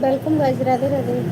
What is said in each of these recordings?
Welcome guys, Radhe Radhe.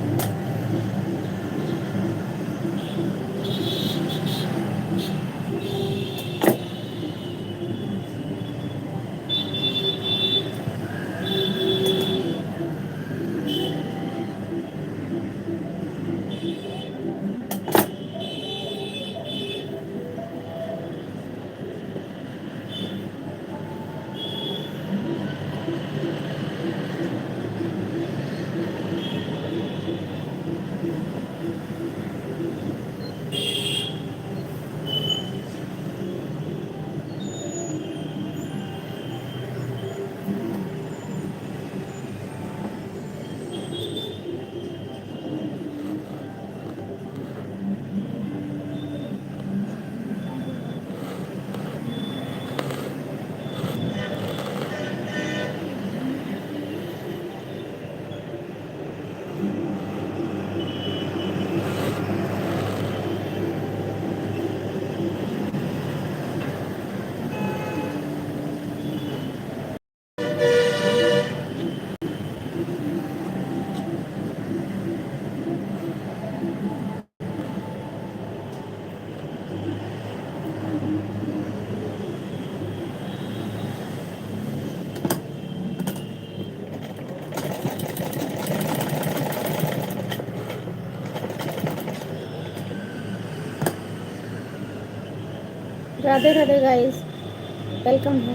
Radhe Radhe guys, welcome है।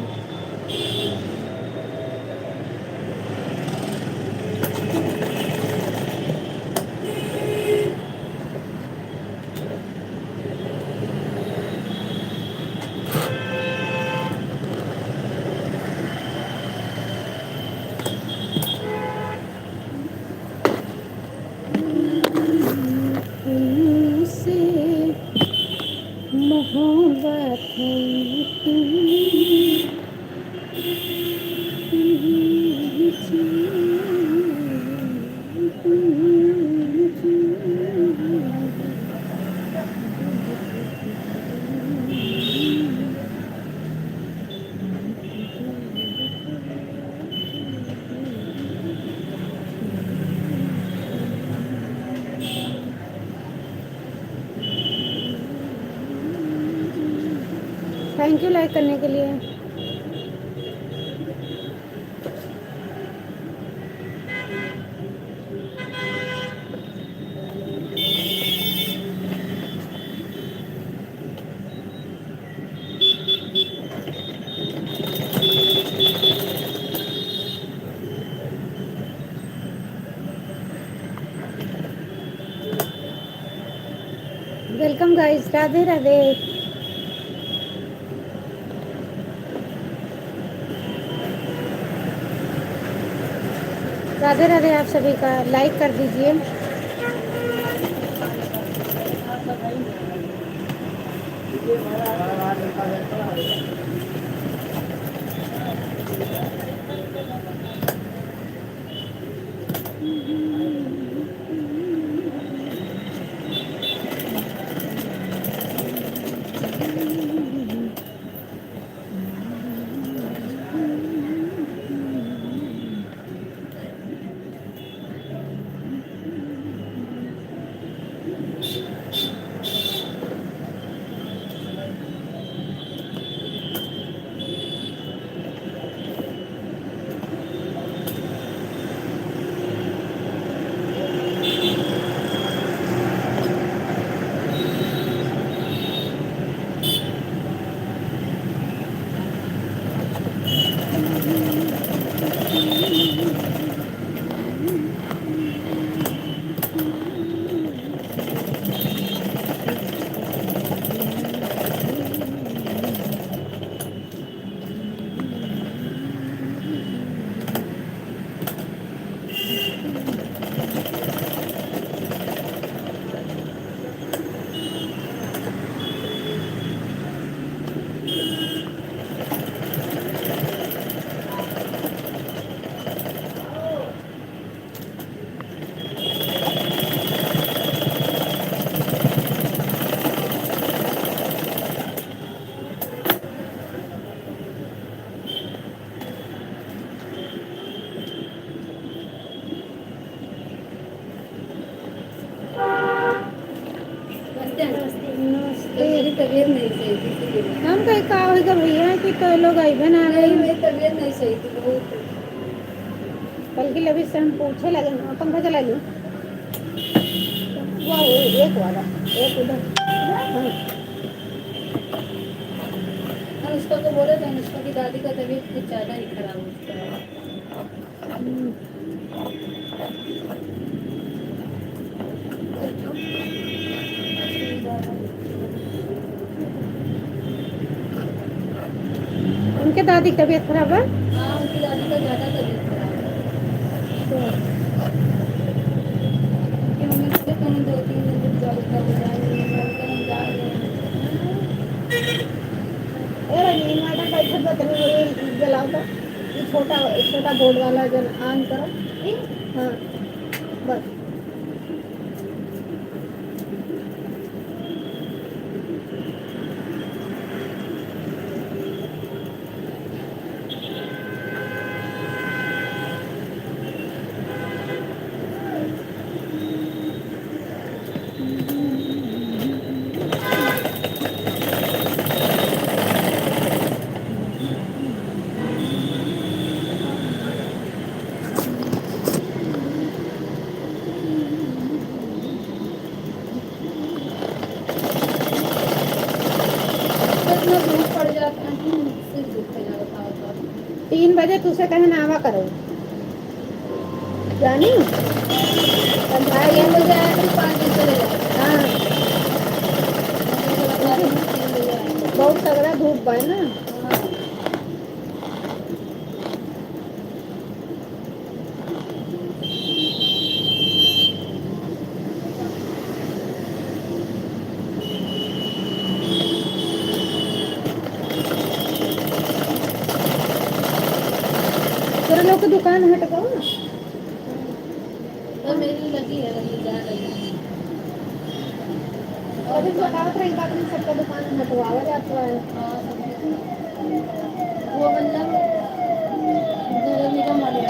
तुमसे मोहब्बत है थैंक यू लाइक करने के लिए। Welcome guys, Radhe Radhe. राधे राधे आप सभी का, लाइक कर दीजिए। मेरी तबीयत नहीं सही थी इसीलिए हम कहीं का होगा भैया कि तो लोग आई बना नहीं, मेरी तबीयत नहीं सही थी बहुत। बल्कि अभी से हम पूछे लगे ना, पंखा चला लियो। वाह, एक वाला, एक उधर। हाँ। अनुष्का को बोले थे, अनुष्का की दादी का तबीयत कुछ ज़्यादा ही खराब हो चुका है। उनके दादी की तबीयत खराब है। हाँ, उनकी दादी का ज़्यादा तबीयत खराब है। उनकी मम्मी बोले तुम 2-3 दिन रुक जाओ, तब हो जाएंगे। हम जा रहे हैं। इन्वर्टर बैठे तो तभी जलाओ तो ये छोटा छोटा बोर्ड वाला जल ऑन करो। हाँ बस। इतना धूप पड़ जाता है कि सिर दुखने लगता होता है। 3 बजे तुझसे कहे नावा करो जानी। 3 बजे आया फिर 5 दिन चले जाते हैं। हाँ, 3 बजे आए। बहुत तगड़ा धूप है ना। हाँ। तेरे लोग की दुकान हट गो ना। तो मेरी लगी है, लगी जा रही है। अभी बताओ तो एक बात नहीं, सबका दुकान हटवाया जाता है। हाँ, वो बंदा नगर निगम वाले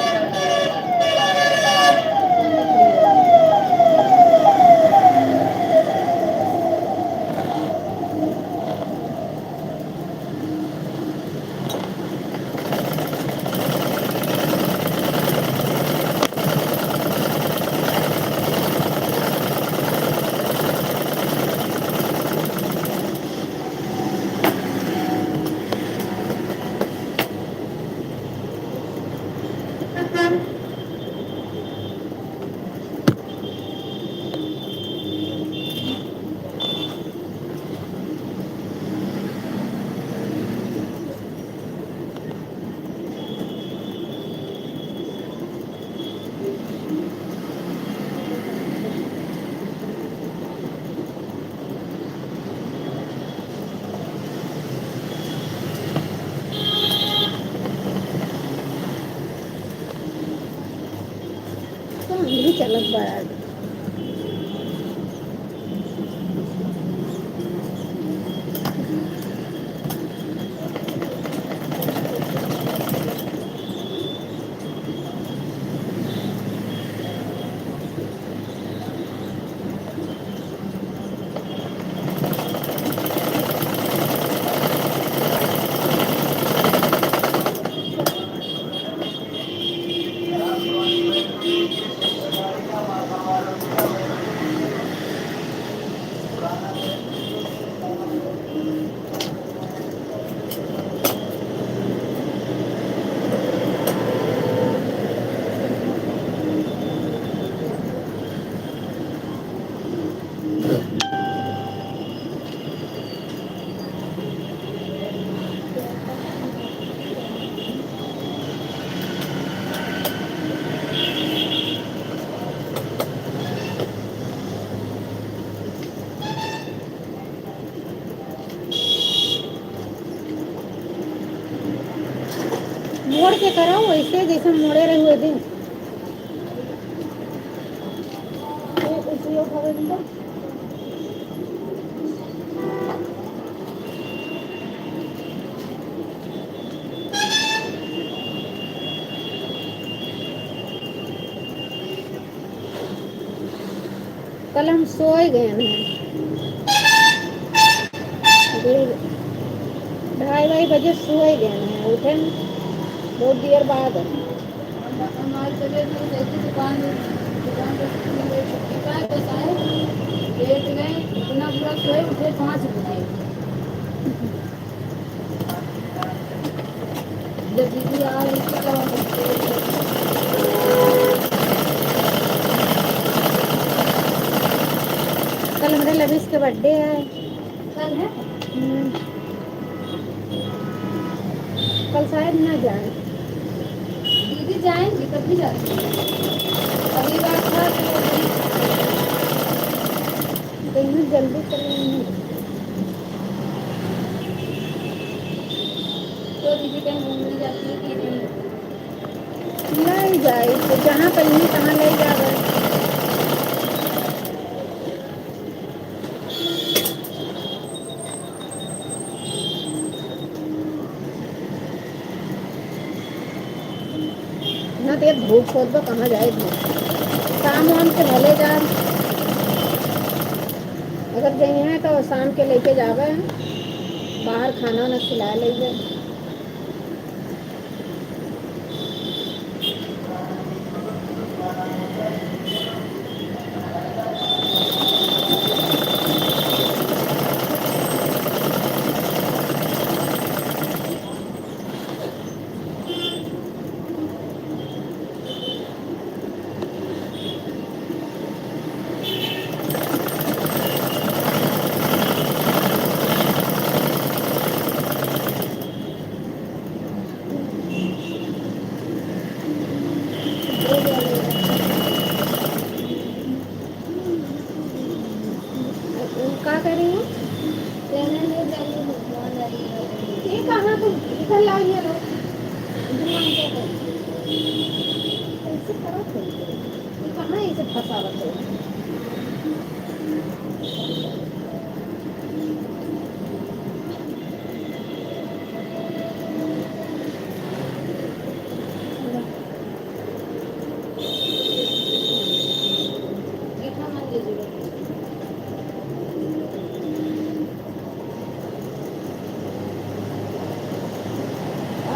आंधी चलत बा आज। मोड़ के कराओ वैसे जैसे मोड़े रहे हुए थे। उपयोग होवे तो कल हम सोए गए हैं 2:30 बजे सोए गए हैं, उठे बहुत देर बाद। हमारी तबीयत नहीं सही थी, दुकान पे छुट्टी पाए बस आए, लेट गए, इतना बुरा सोए, उठे 5 बजे। जब दीदी आ रही थी तब हम कल हमारे लविश के बर्थडे है। कल है, कल शायद ना जाए। दीदी जाएंगी तभी जाती है। अगली बार था कहीं जल्दी चलेंगे तो दीदी कहीं घूमने जाती है कि नहीं? ले जाए तो जहाँ कहीं तहाँ ले जावे। ना तो धूप खोद दो कहाँ जाए धूप। शाम वाम के भले जा, अगर जाइए तो शाम के लेके जावे, बाहर खाना ना खिला ले जाए। क्या कर रही हो? कहने ले जाइए भगवान जाइए। ये कहाँ तुम इधर लाइए लोग ऐसे करो तो ये कहाँ ऐसे फंसा रखे हो? देखा मन ले जरूरत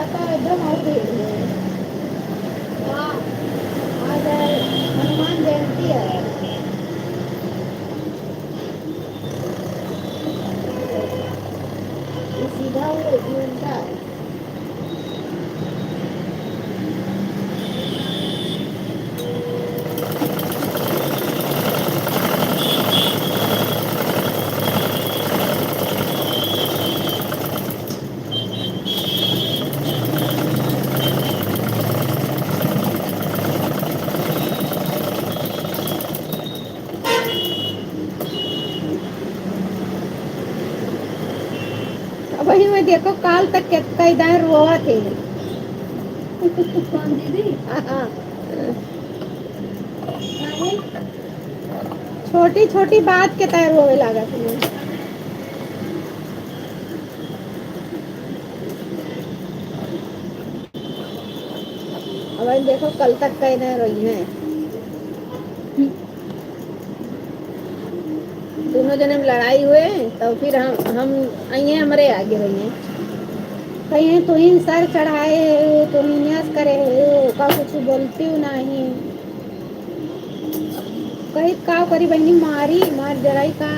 आता एकदम और भीड़ है। हाँ, आज हनुमान जयंती है। ये सीधा वो उल्टा है। अब वही में देखो काल तक कई दाएं रोवा थे। कौन दीदी? हाँ, छोटी छोटी बात के तैयार होवे लागत नहीं। अब भाई देखो कल तक कहने रही है दोनों जने में लड़ाई हुए तो फिर हम आइए हमारे आगे रही हैं कहीं तो ही सर चढ़ाए हो तो ही न्यास करे हो का कुछ बोलती हूँ नहीं कहीं का करी बहनी मार जराई का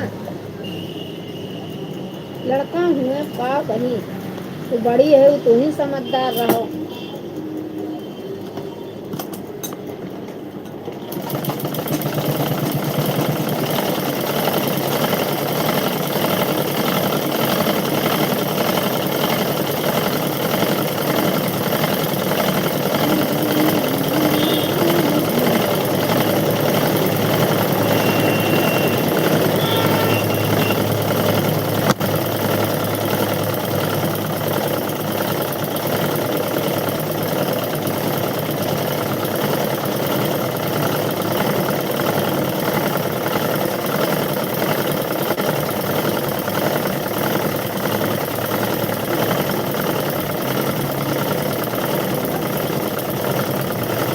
लड़का हुए का कहीं तो बड़ी है तो ही समझदार रहो।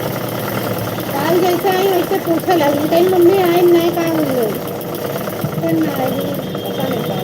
काल जैसे आई वैसे पूछे लगी कहीं मम्मी आए नहीं कहा हम लोग फिर ना आएगी पता नहीं क्या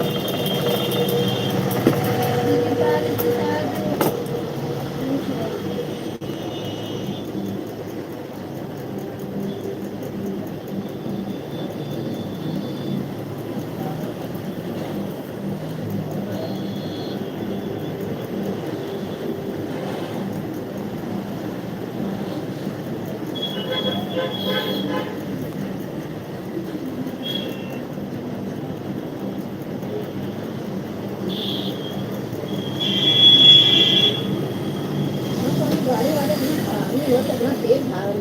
गाड़ी वाले भी खराबी हो तो इतना तेज मारा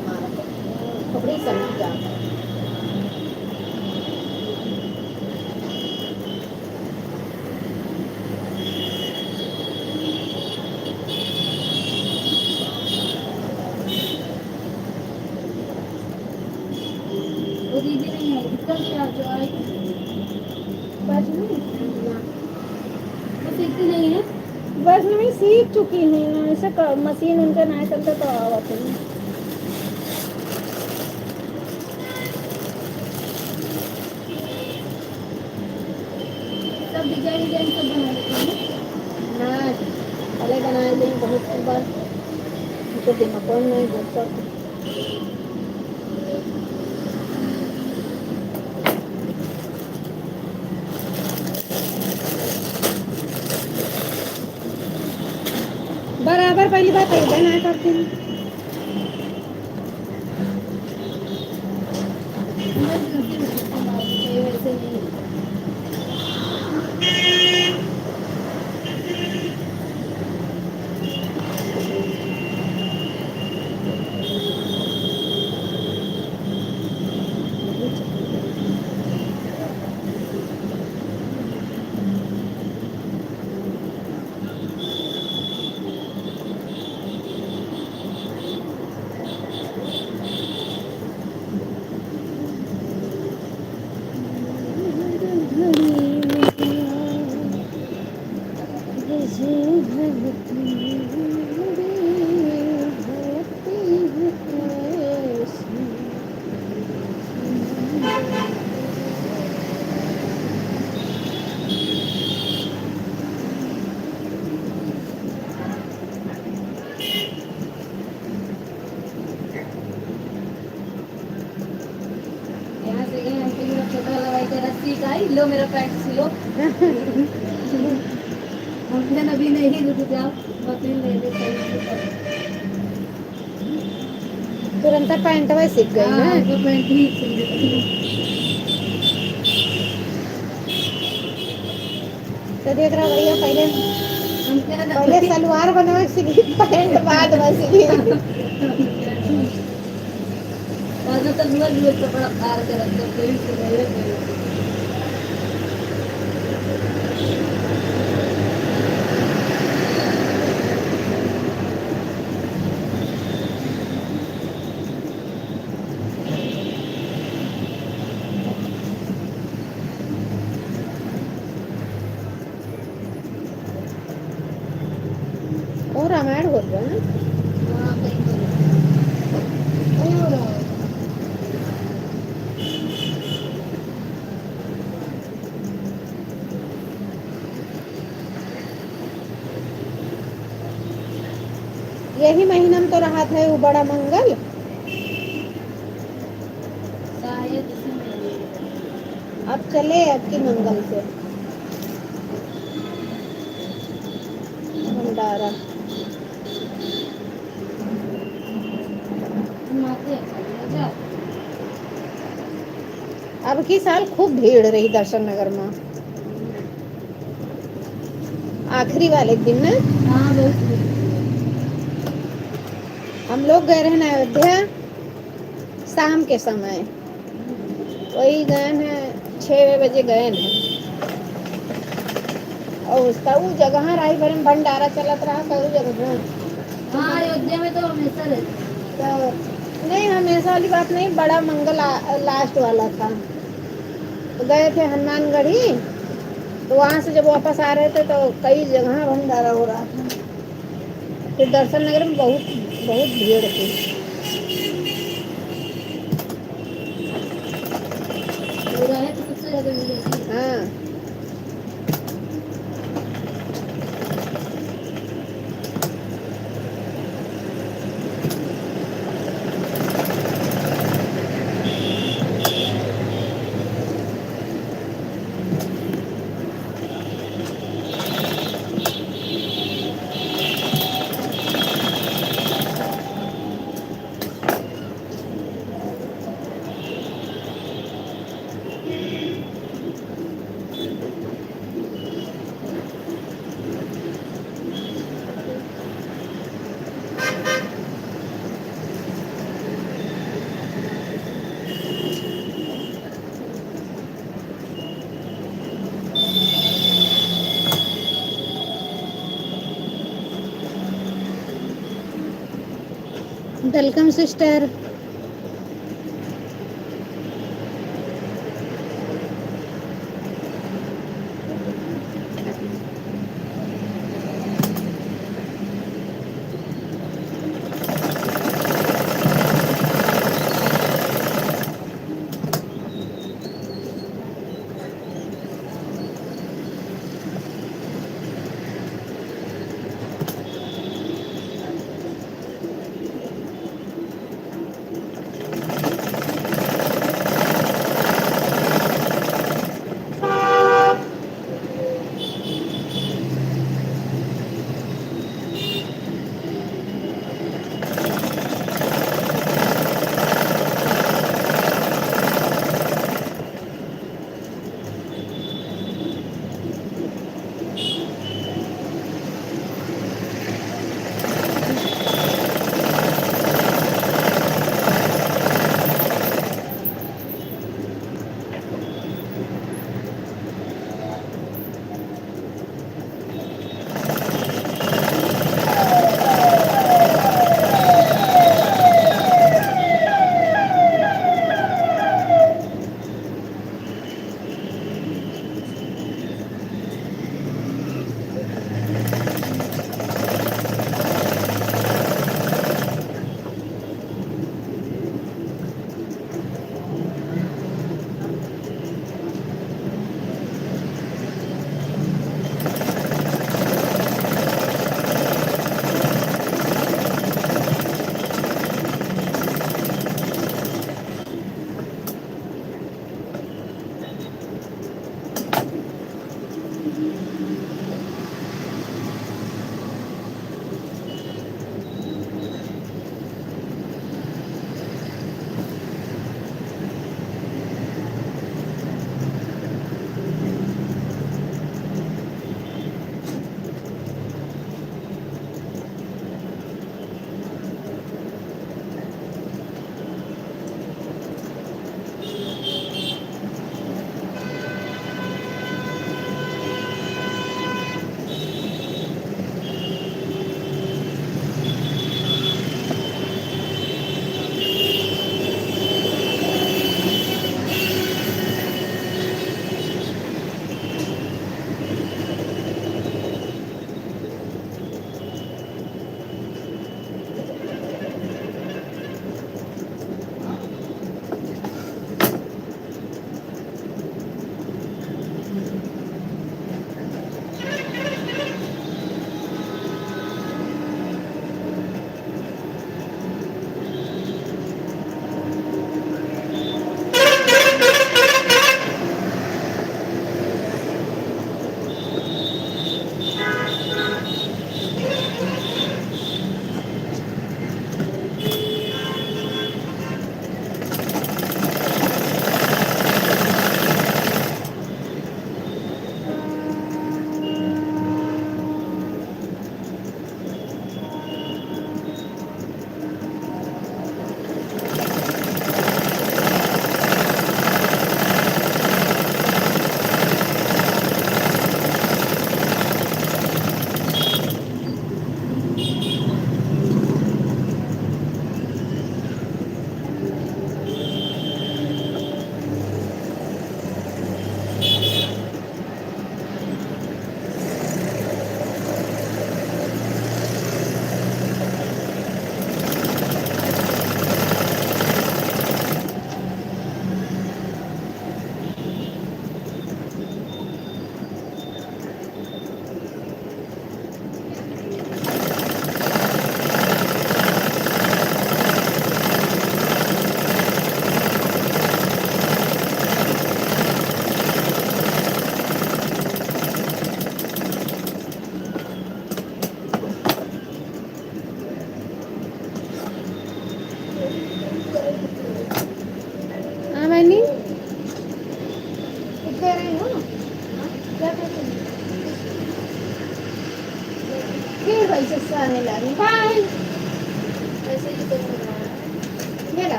कपड़े सही जाता है। वो दीदी नहीं है कल क्या जो आई बस नहीं वो सीखती नहीं है बस नहीं सीख चुकी हूँ ऐसे मशीन उनके नहीं चलते तो आवत नहीं सब डिजाइन डिजाइन सब बना लेती है ना पहले बनाए थे बहुत बार उनको दिमाग नहीं घुसता बराबर पहली बात है ना करती हूँ वैसे नहीं यहाँ से गए हम तो मेरा छोटा लगाई के रस्सी का ही लो मेरा पैंट सिलो हमने अभी नहीं रुक जाओ बकरी ले ले तुरंत पैंट वही सीख गई ना वो पैंट ही सिल तो देख रहा भैया पहले हम क्या ना पहले सलवार बनवा सीखी पैंट बाद में सीखी आज तक लग गया कपड़ा फाड़ के रख दो कोई से नहीं रखे रामायण बोल रहे हैं ना। हाँ कहीं हो रहा है। यही महीना में तो रहा था वो बड़ा मंगल। शायद इसमें अब चले अब की मंगल से भंडारा। हम आते हैं खाली जा। अब की साल खूब भीड़ रही दर्शन नगर में आखिरी वाले दिन ना। हाँ बहुत भीड़ थी। हम लोग गए रहे ना अयोध्या शाम के समय। वही गए हैं 6 बजे गए हैं और उसका वो जगह राही भर में भंडारा चलत रहा कई जगह। हाँ अयोध्या में तो हमेशा रहते हैं। तो नहीं हमेशा वाली बात नहीं बड़ा मंगल लास्ट वाला था। तो गए थे हनुमानगढ़ी तो वहाँ से जब वापस आ रहे थे तो कई जगह भंडारा हो रहा था। फिर दर्शन नगर में बहुत बहुत भीड़ थी। पूरा है तो सबसे ज्यादा भीड़ होती है। हाँ वेलकम सिस्टर।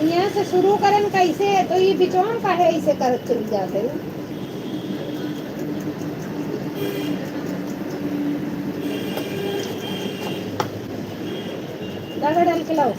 यहाँ से शुरू करन कैसे तो ये बिचौन का है इसे कर चल जाते हो। दागा डाल के लाओ।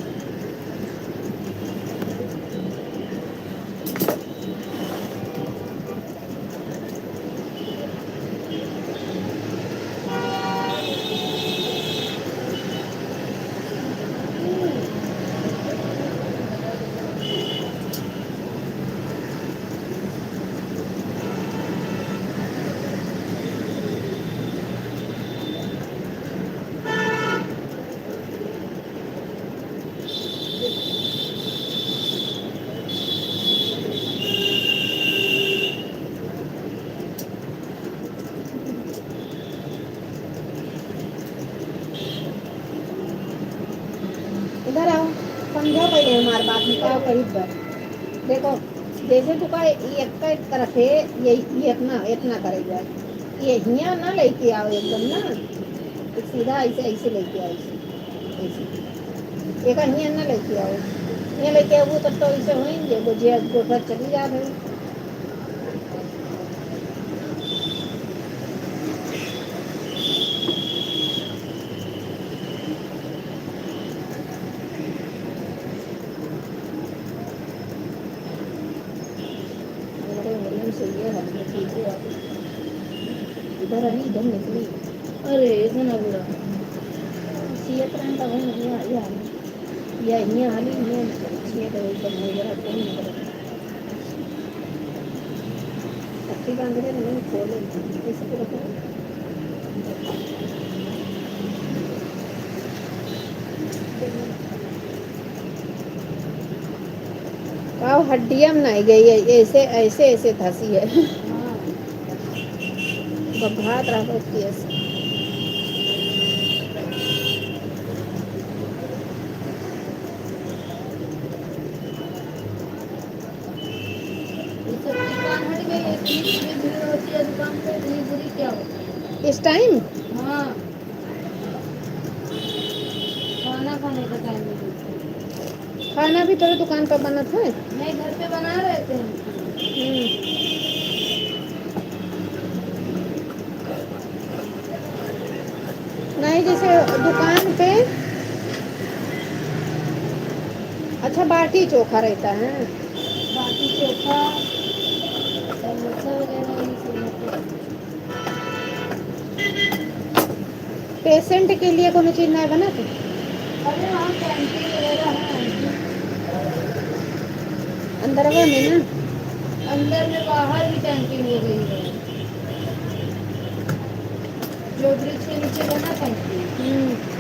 इधर आओ, समझो पहले हमारी बात में क्या करीब बर। देखो जैसे तू का एक का एक तरफ है, ये इतना इतना करेगा, ये हिया ना लेके आओ एकदम ना, एक सीधा ऐसे ऐसे लेके आओ, ऐसे एक हिया ना लेके आओ, हिया लेके आओ तब तो ऐसे होंगे वो जे गोठा चली जा रही। इधर अभी इधर निकली अरे इतना बुरा सीएत रहा था वही या हिया हाली हिया सीएत एकदम हो गया कोई नहीं कर अच्छी बांध रहे नहीं खोले ऐसे को रखो। आओ हड्डियां नहीं गई है, ऐसे ऐसे ऐसे धसी है। हाँ भात रहा उसकी ऐसे ये सब दुकान हट गई है, इतनी भीड़ होती है दुकान पे, इतनी बुरी क्या होती है। इस टाइम हाँ खाना खाने का टाइम नहीं मिलता। खाना भी तेरे दुकान पर बना था। नहीं घर पे बना रहे थे हम। नहीं जैसे दुकान पे अच्छा बाटी चोखा रहता है, बाटी चोखा समोसा वगैरह ये सब रहते हैं। पेशेंट के लिए कोनो चीज नहीं बना थे। अरे हाँ कैंटीन वगैरह है, अंदर में ना अंदर में बाहर भी कैंटीन हो गई है, जो ब्रिज के नीचे बना कैंटीन।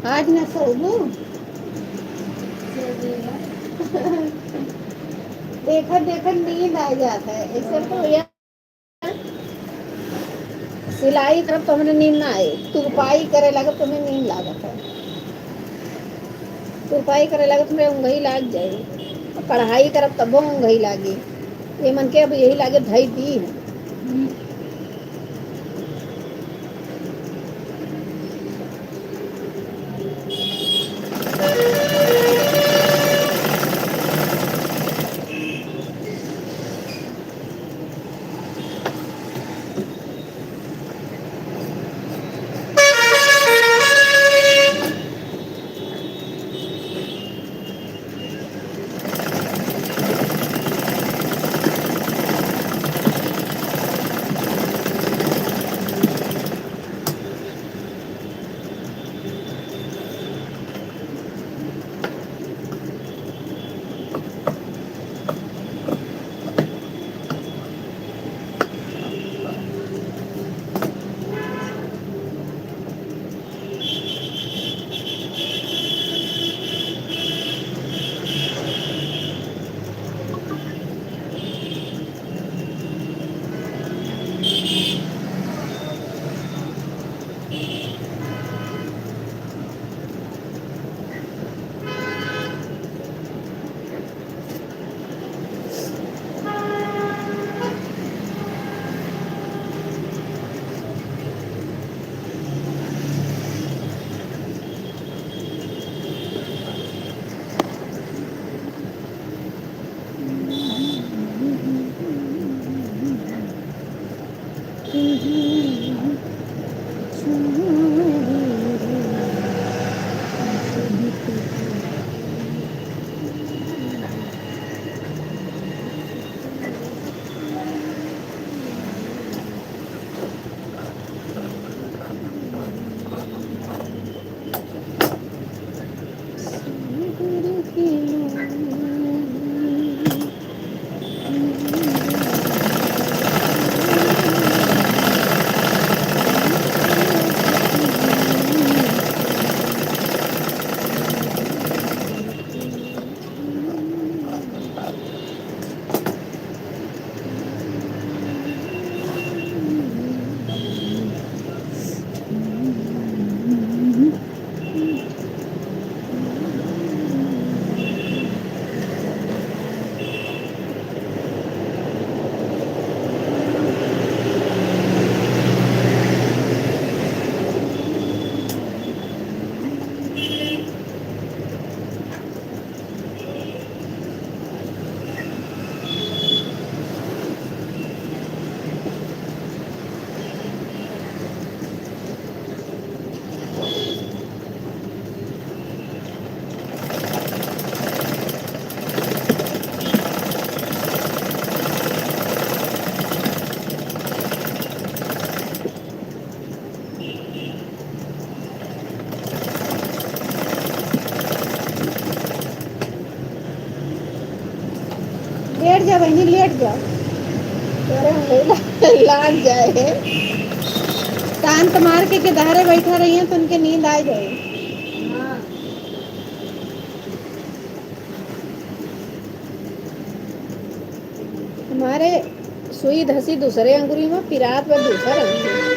आज ना सोलू देखा देखा नींद आ जाता है ऐसे तो यार। सिलाई करब तो हमें नींद ना आए, तुरपाई करे लगे तो हमें नींद लागत है, तुरपाई करे लगे तो मेरे ऊँघई लाग जाए, कढ़ाई करब तब ऊँघई लागे, ये मन के अब यही लागे धई दी है। लेट जाओ, अरे हमें लाग जाए। शांत मार के किनारे बैठा रही हैं तो उनके नींद आ जाए। हाँ हमारे सुई धसी दूसरे अंगुरी में, पिरात में दूसरा अंगुरी।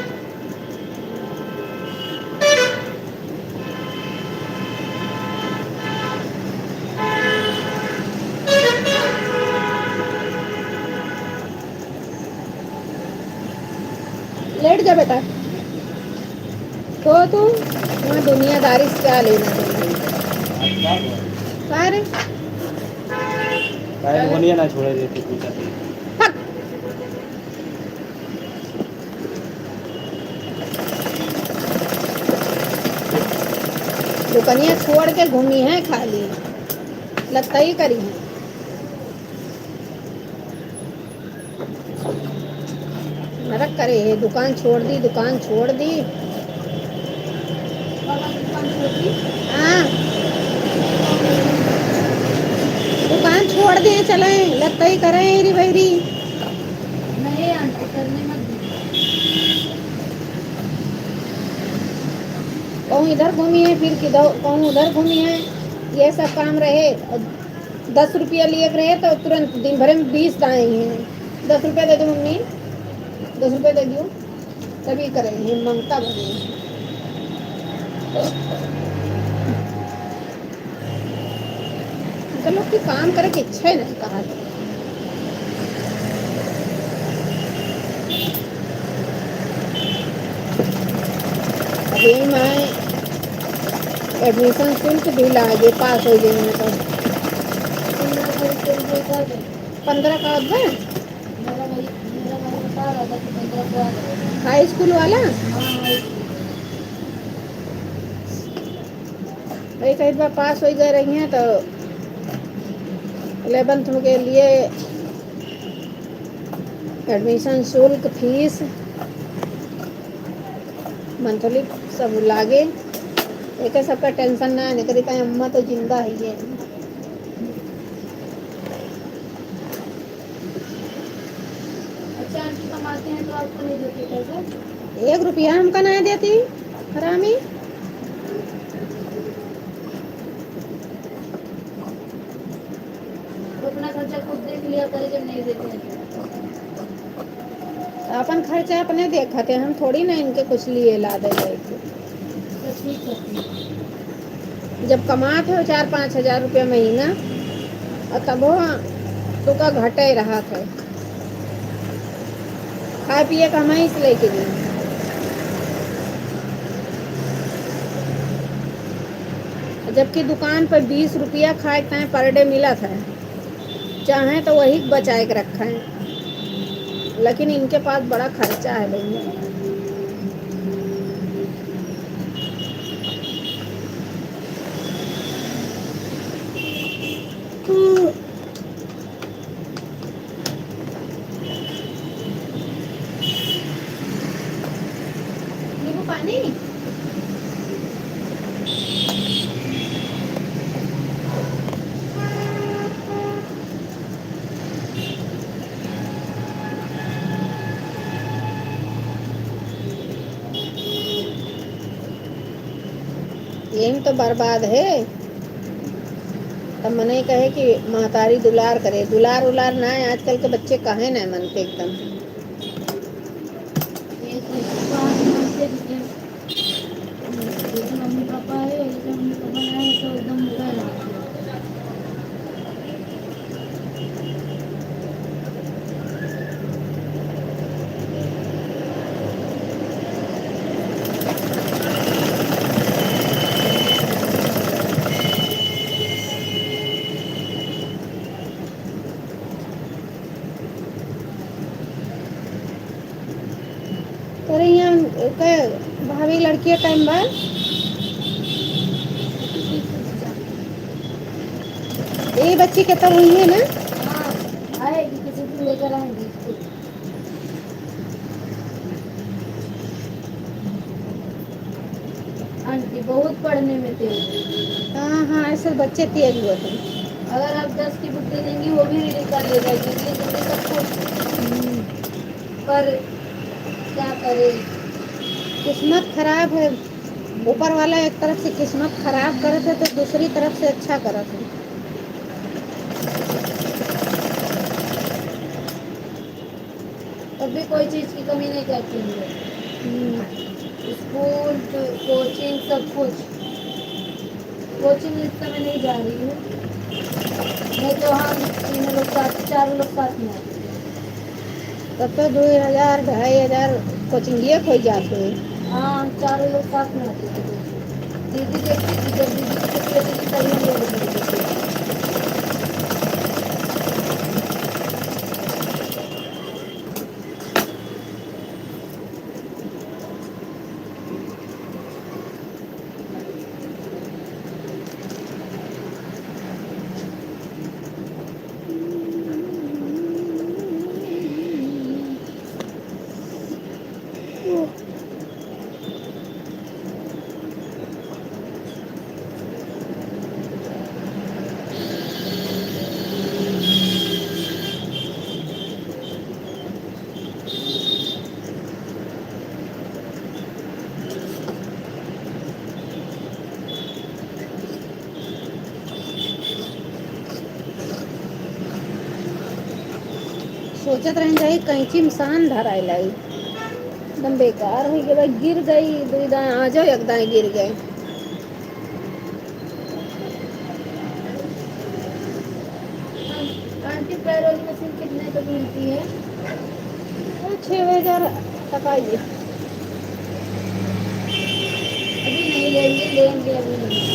लेट जा बेटा। तो वहाँ दुनियादारी से क्या लेना देना। अरे बोनिया ना छोड़े देते पूछा थे। हट। दुकनिया छोड़ के घूमी है खाली, लगता ही करी है। नरक करे है, दुकान छोड़ दी, दुकान छोड़ दी। पापा की दुकान छोड़ दी। हाँ, दुकान छोड़ दिए, चले लगता ही करे हेरी बहरी। नहीं आंटी करने मत दीजिए। कहूँ इधर घूमी है, फिर किधर कहूँ उधर घूमी है, ये सब काम रहे। और 10 रुपया लिए रहे तो तुरंत दिन भर में 20 दाएँ हैं। 10 रुपया दे दो मम्मी, 10 रुपया दे दो, तभी करेंगे ममता भरी। तो लोग की काम करे की इच्छा ही नहीं कहा। अभी मैं एडमिशन शुल्क भी लागे, पास हो गई मैं तो। 15 का होता है मेरा भाई बता रहा था कि 15 का है। हाई स्कूल वाला। हाँ वही कई बार पास हो गए रही हैं तो 11th के लिए एडमिशन शुल्क, फीस, मंथली सब लागे। एक सबका टेंशन ना है, करी कहीं अम्मा तो जिंदा ही है। अच्छा आंटी कमाते हैं तो आपको नहीं देते पैसे? 1 रुपया हमका नहीं देती हरामी। तो अपना खर्चा खुद देख लिया करे जब नहीं देते हैं अपन खर्चा अपने देखते, हम थोड़ी ना इनके कुछ लिए ला दे गए थे। तो ठीक है। जब कमाते हो 4-5 हजार रुपया महीना, और तब वो तो का घटे रहा था। खाए पिए का हम इस लेके लिए, जबकि दुकान पर 20 रुपया खाए खाए पर डे मिला था। चाहे तो वही बचाए के रखा है, लेकिन इनके पास बड़ा खर्चा है भैया। नींबू पानी। यही तो बर्बाद है। तब मने कहे कि महतारी दुलार करे, दुलार उलार ना है। आजकल के बच्चे कहे ना मनते एकदम। ये तो बात समझते हैं। जैसे मम्मी पापा है, जैसे मम्मी पापा ना है तो एकदम बुरा लगता है। अरे यहाँ भाभी लड़की टाइम बाद ये बच्ची के तब हुई है ना। हाँ आएगी, किसी दिन लेकर आएंगे इसको। आंटी बहुत पढ़ने में तेज है। हाँ हाँ, ऐसे बच्चे तेज होते हैं। अगर आप 10 की बुक दे देंगी वो भी रीडिंग कर लेगा, इंग्लिश हिंदी सब कुछ। पर क्या करे। किस्मत खराब है। ऊपर वाला एक तरफ से किस्मत खराब करत है तो दूसरी तरफ से अच्छा करत है। तब भी कोई चीज़ की कमी नहीं करती हम लोग, स्कूल कोचिंग सब कुछ। कोचिंग इस समय नहीं जा रही हूँ, नहीं तो हम तीनों लोग साथ, चारों लोग साथ में आते थे। तब तो 2000 2500 कोचिंग खोई जाते हैं। हाँ, हम चारों लोग साथ में आते थे कोचिंग। दीदी देखती थी, जब दीदी की छुट्टी होती थी तभी हम लोग निकलते थे। सोचत रह जाई कैंची में सान धराए लाई, एकदम बेकार हो गया। गिर गई, दुई दाएं आ जाओ, एक दाएं गिर गए। आंटी पैरोल मशीन कितने तक मिलती है? 6000 तक आइए। अभी नहीं लेंगे, लेंगे अभी नहीं।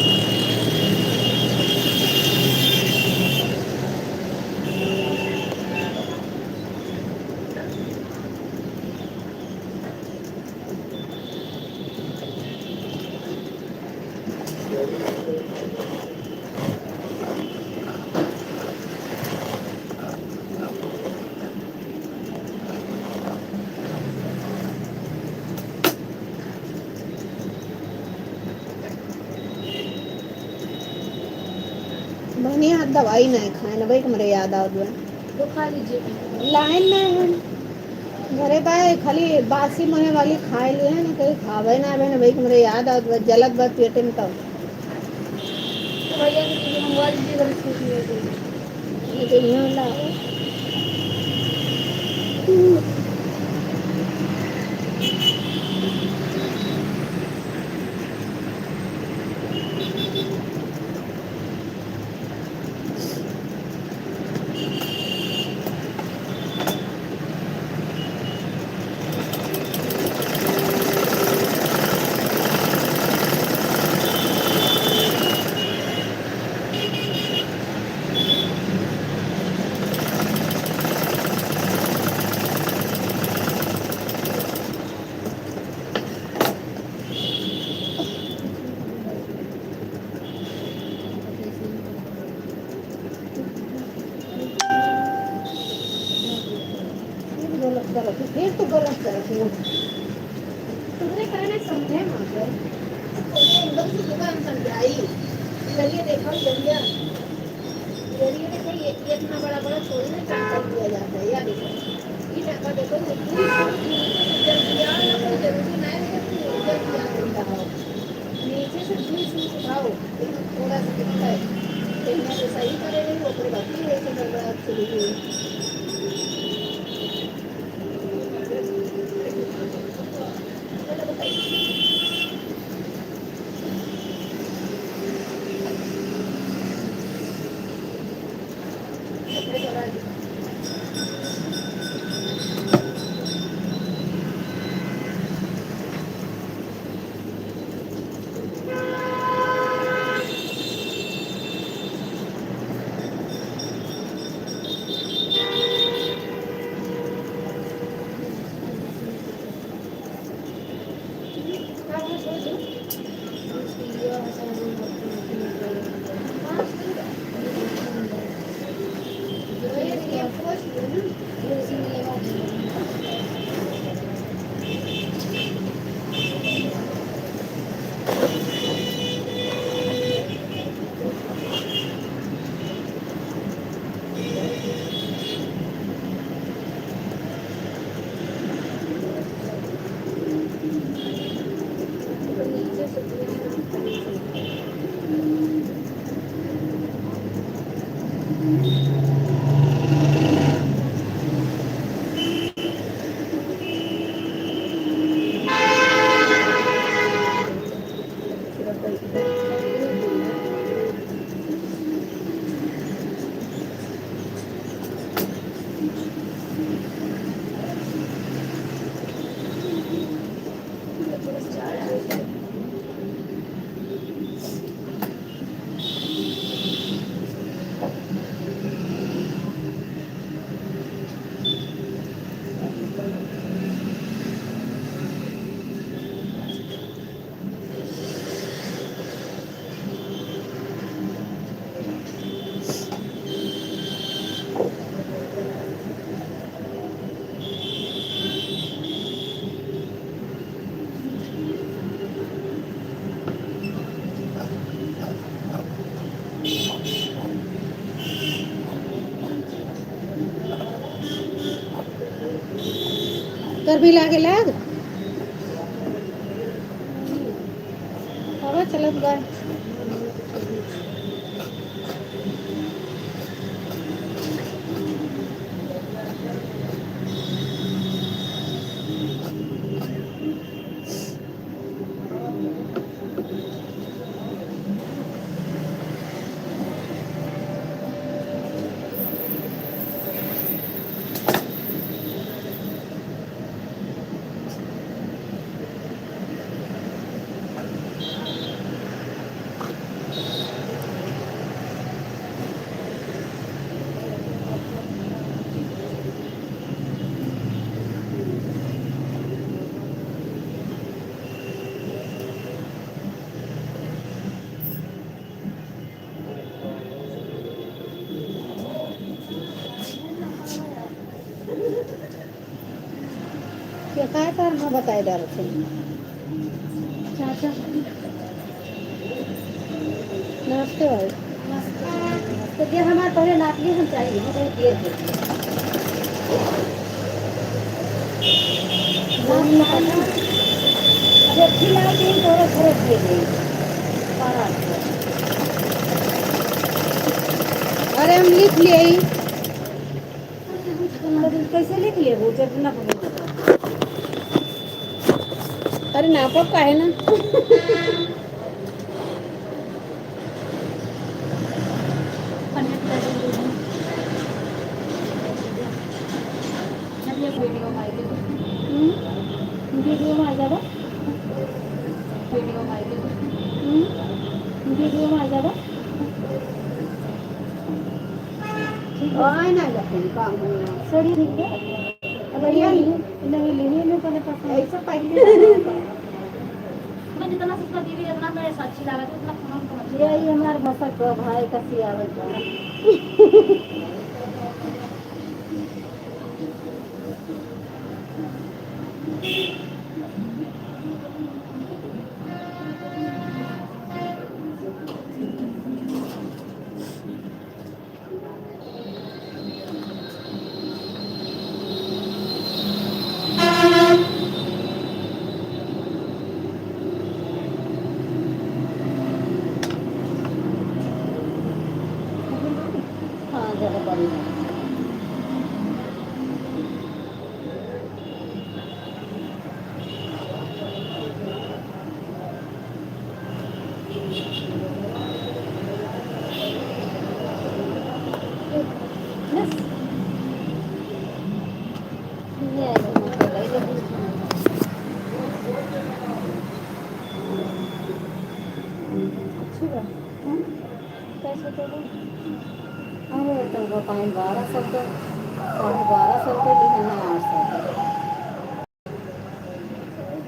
बढ़िया दवाई नहीं खाए ना भाई, मेरे याद आ गया। तो खा लीजिए। लाइन में है घरे पाए, खाली बासी मोहे वाली खाए लिए है ना, कहीं खावे ना भाई ना भाई, मेरे याद आ गया, जलत बात पेटे में तब। तो भैया से चीज़ें मंगवा लीजिए अगर स्कूटी है तो। ये तो यहाँ लाओ। गलत गलत फिर तो गलत गलत है। तुमने कहने समझे मात्र एकदम से दुकान समझाई। चलिए देखो जरिया, जरिए देखो ये इतना बड़ा बड़ा छोड़ में कर दिया जाता है। या देखो ये टाका देखो, जरिया ना कोई जरूरी नहीं है कि जरिया मिलता हो, नीचे से 20 उठाओ, थोड़ा सा दिखता है देखने से सही करेंगे वो फिर बाकी है कि गड़बड़ा चली गई। कर भी लागे लाग हवा चलत बा क्या काय करना बताए डाल से चाचा नमस्ते भाई तो ये हमारे पहले नाप लिए हम चाहिए मुझे दिए थे अरे खिला के थोड़ा थोड़ा दिए थे 1200 अरे हम लिख लिए ही कैसे लिख लिए वो जब ना अरे नापो का है ना वीडियो में आ जाएगा वीडियो में आ जाएगा वीडियो में आ जाएगा आए ना जाते हैं काम होना सही ठीक है अगर ये नहीं लेने में पहले पसंद ऐसा पहले मैं जितना सस्ता दे रही उतना मेरे साथ अच्छी लागत उतना कम समझ यही हमारे भाषा का भाई का सियावत है हाँ ज़्यादा बड़ी है अरे तुमको कहीं 1200 के 1250 के लिए है 800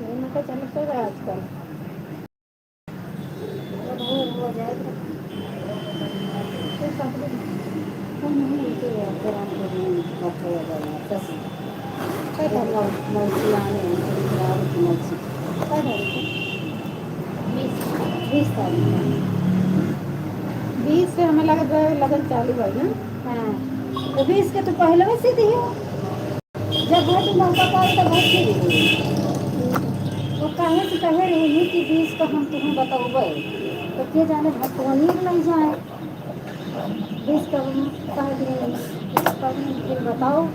उनका चमक रहा है आजकल हो जाएगा तो नहीं तो आराम करते हो जाएगा 10 क्या करना मौसी आने मौसी 20 तारीख 20 से हमें लगा लगन चालू है ना हाँ तो 20 के तो पहले में सीधी हो जब घर तुम मौका पाओ तब घर सीधी हो तो कहे से कहे रही कि 20 का हम तुम्हें बताओगे तो के जाने भगवानी नहीं जाए 20 का हम कहे बताओ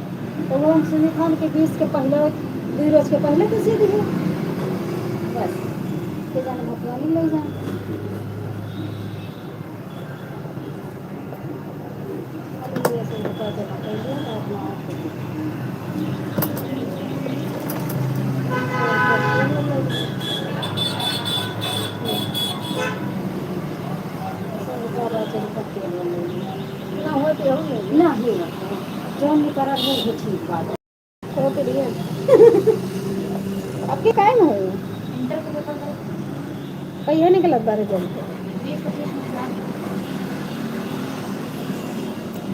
तो वो हम सुनी खान के 20 के पहले 2 रोज के पहले तो सीधी हो बस के जाने भगवानी नहीं जाए ना हो तो होंगे नहीं जो निकरा वो ठीक बात हो तो रही है आपके काय में हो इंटर के पेपर कहीं निकल बारे जल्द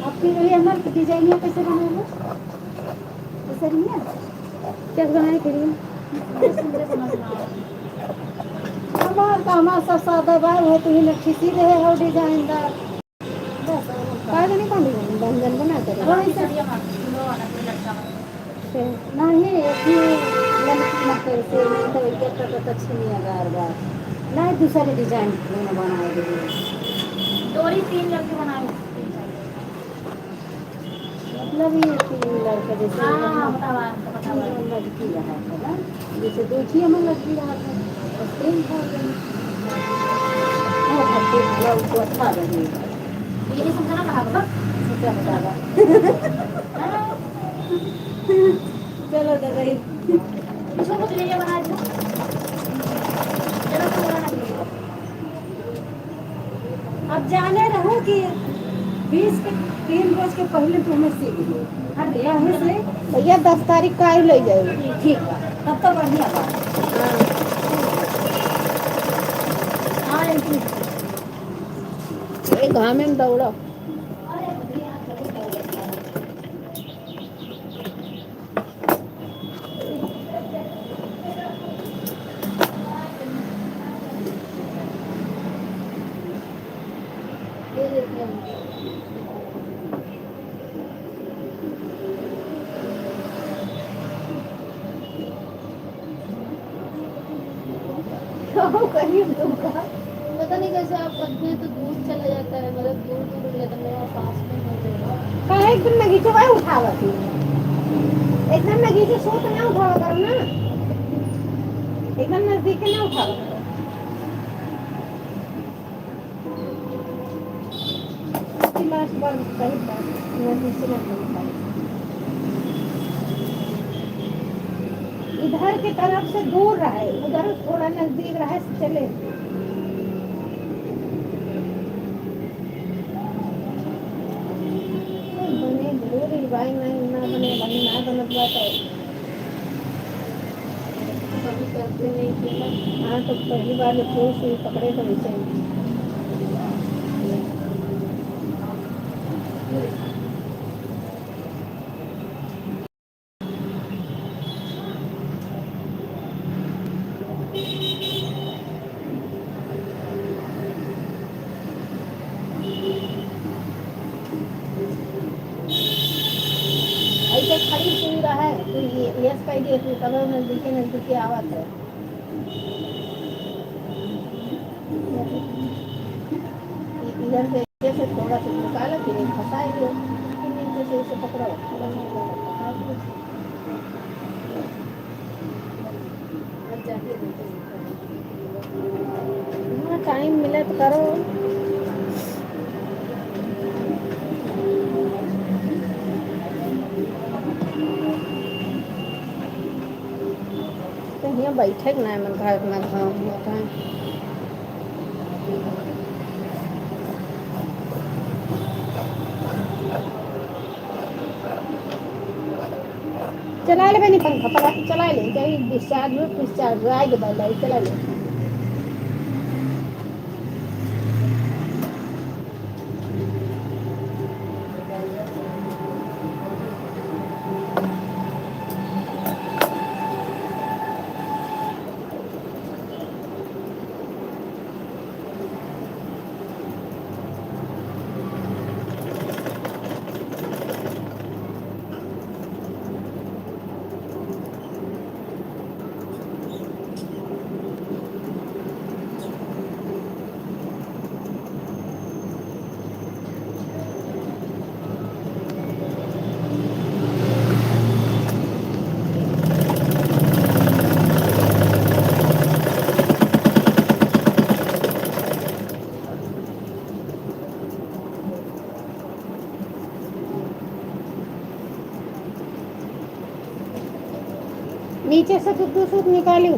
आपकी वही हमारे डिजाइन कैसे बनाएंगे कैसे नहीं है क्या बनाए के लिए हमार का हमारा सब सादा बार है तो ही खिसी रहे हो डिजाइनदार काय नहीं कौन व्यंजन बना कर वही से से नहीं एक ही लड़की ना कैसे नहीं तो एक तो अच्छी नहीं है नहीं दूसरे डिजाइन में बनाए गए डोरी 3 लड़के बनाए मतलब ये तीन लड़के जैसे हाँ पता हुआ तीन लड़की रहा था ना जैसे दो ही हमें लड़की रहा था और तीन था वो अच्छा लगे ये नहीं समझा ना कहा बाबा क्या बतावा चलो दादा इसको कुछ ले बना दो चलो तो बना दो अब जाने रहो कि 20 के 3 रोज के पहले तुम्हें सीख लो हर यहाँ से भैया 10 तारीख का आई ले जाएगी। ठीक बा तब तो बढ़िया बात हाँ लड़की ये घाम में दौड़ो कहीं दूंगा पता नहीं कैसे आप करते हैं तो दूर चला जाता है मतलब दूर दूर हो जाता है मेरा पास में हो जाएगा कहीं एकदम नगीचे भाई उठावा थी एकदम नगीचे सोच ना उठावा करो ना एकदम नजदीक ना उठावा करो लास्ट बार सही बात नजदीक से ना उठावा इधर की तरफ से दूर रहे उधर थोड़ा नजदीक रहे चले बने जरूरी भाई नहीं ना बने भाई ना बनत बात है कभी करते नहीं थे ना हाँ तो पहली बार जब सुई सुई पकड़े तो वैसे ही ऐसे खड़ी सुई रहा है तो ये यस कह दिए तू तब नजदीकी आवत है इधर से ऐसे थोड़ा सा निकाला फिर फंसाएंगे फिर नीचे से इसे पकड़ो थोड़ा सा हाँ टाइम मिले तो करो तो यहाँ बैठे के नहीं मन घर इतना घाम होता है चला ले बनी पंखा पड़ा चला ले चाहे डिस्चार्ज आएगा बैल चला ले नीचे से दूध सूद निकाली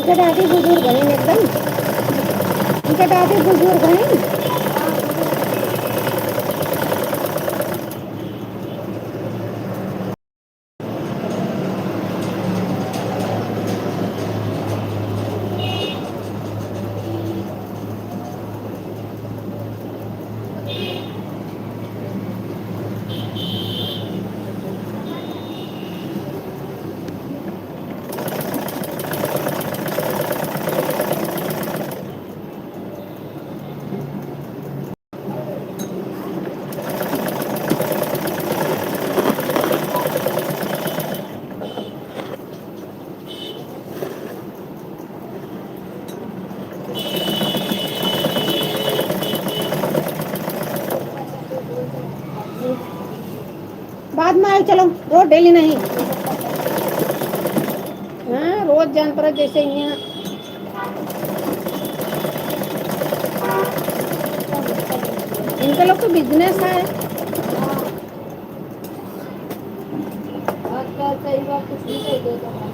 उनके दादी बुजुर्ग हैं एकदम, उनके दादी बुजुर्ग हैं। बाद में आए चलो, रोज डेली नहीं। हाँ रोज जान पर जैसे यहाँ इनके लोग तो बिजनेस है। आजकल कई बार कुछ भी कर देता है।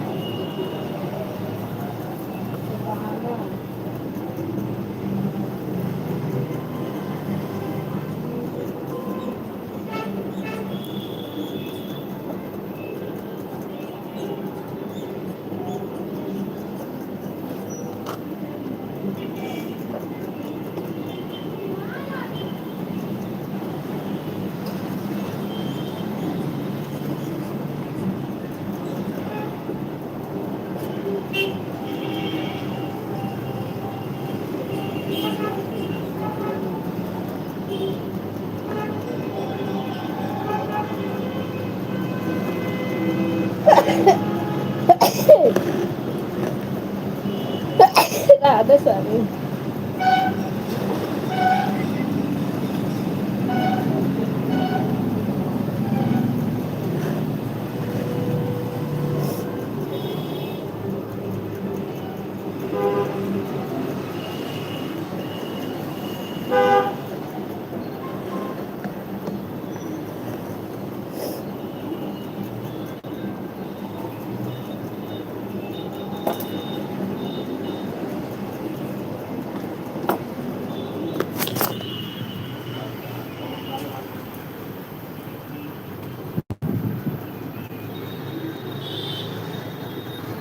बहाना। राधा स्वामी।